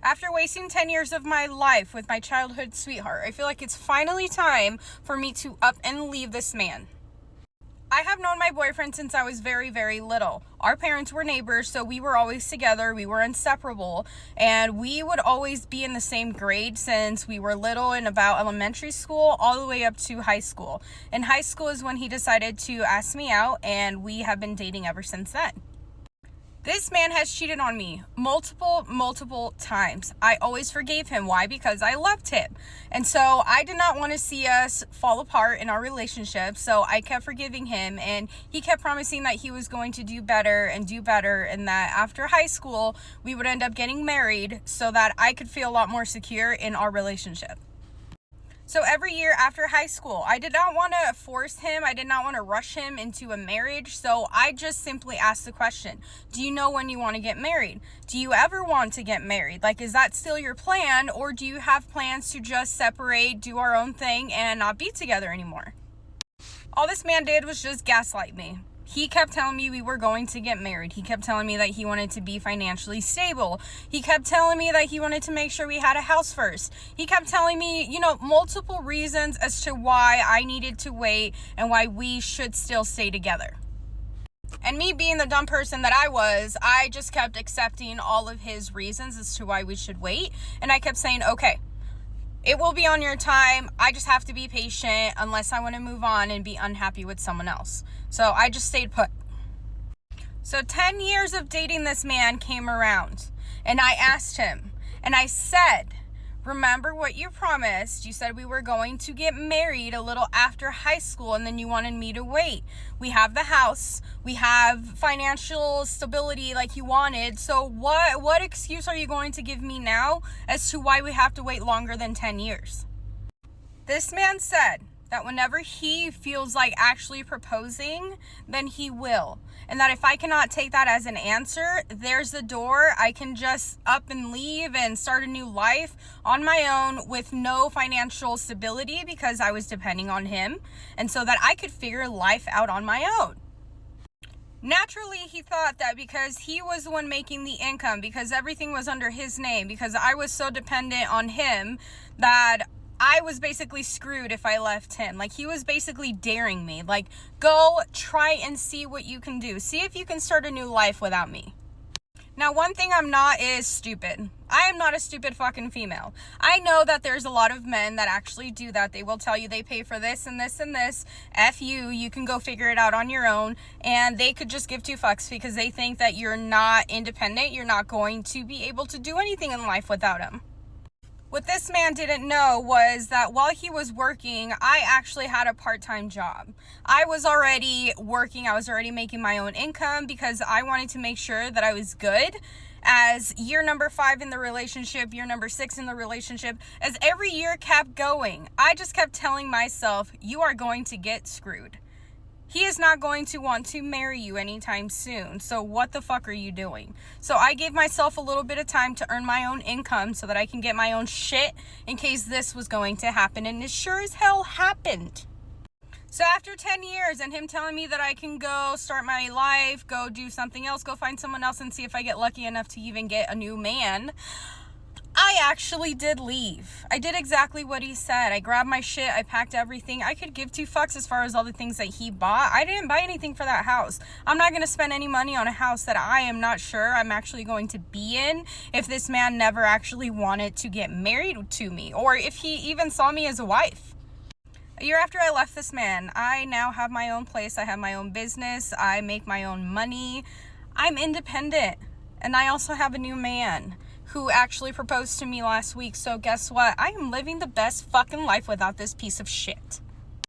After wasting 10 years of my life with my childhood sweetheart, I feel like it's finally time for me to up and leave this man. I have known my boyfriend since I was very, very little. Our parents were neighbors, so we were always together. We were inseparable, and we would always be in the same grade since we were little, in about elementary school all the way up to high school. In high school is when he decided to ask me out, and we have been dating ever since then. This man has cheated on me multiple times. I always forgave him. Why? Because I loved him. And so I did not want to see us fall apart in our relationship. So I kept forgiving him, and he kept promising that he was going to do better, and that after high school, we would end up getting married so that I could feel a lot more secure in our relationship. So every year after high school, I did not want to force him. I did not want to rush him into a marriage. So I just simply asked the question, do you know when you want to get married? Do you ever want to get married? Like, is that still your plan? Or do you have plans to just separate, do our own thing, and not be together anymore? All this man did was just gaslight me. He kept telling me we were going to get married. He kept telling me that he wanted to be financially stable. He kept telling me that he wanted to make sure we had a house first. He kept telling me, multiple reasons as to why I needed to wait and why we should still stay together. And me being the dumb person that I was, I just kept accepting all of his reasons as to why we should wait. And I kept saying, okay, it will be on your time. I just have to be patient unless I want to move on and be unhappy with someone else. So I just stayed put. So 10 years of dating this man came around, and I asked him, and I said, remember what you promised? You said we were going to get married a little after high school, and then you wanted me to wait. We have the house. We have financial stability like you wanted. So what excuse are you going to give me now as to why we have to wait longer than 10 years? This man said that whenever he feels like actually proposing, then he will. And that if I cannot take that as an answer, there's the door. I can just up and leave and start a new life on my own with no financial stability because I was depending on him. And so that I could figure life out on my own. Naturally, he thought that because he was the one making the income, because everything was under his name, because I was so dependent on him, that I was basically screwed if I left him. Like, he was basically daring me. Like, go try and see what you can do. See if you can start a new life without me. Now, one thing I'm not is stupid. I am not a stupid fucking female. I know that there's a lot of men that actually do that. They will tell you they pay for this and this and this. F you can go figure it out on your own. And they could just give two fucks because they think that you're not independent. You're not going to be able to do anything in life without him. What this man didn't know was that while he was working, I actually had a part-time job. I was already working. I was already making my own income because I wanted to make sure that I was good. As year number 5 in the relationship, year number 6 in the relationship, as every year kept going, I just kept telling myself, you are going to get screwed. He is not going to want to marry you anytime soon. So what the fuck are you doing? So I gave myself a little bit of time to earn my own income so that I can get my own shit in case this was going to happen. And it sure as hell happened. So after 10 years and him telling me that I can go start my life, go do something else, go find someone else and see if I get lucky enough to even get a new man, I actually did leave. I did exactly what he said. I grabbed my shit. I packed everything. I could give two fucks as far as all the things that he bought. I didn't buy anything for that house. I'm not going to spend any money on a house that I am not sure I'm actually going to be in if this man never actually wanted to get married to me, or if he even saw me as a wife. A year after I left this man, I now have my own place. I have my own business. I make my own money. I'm independent. And I also have a new man who actually proposed to me last week. So guess what? I am living the best fucking life without this piece of shit.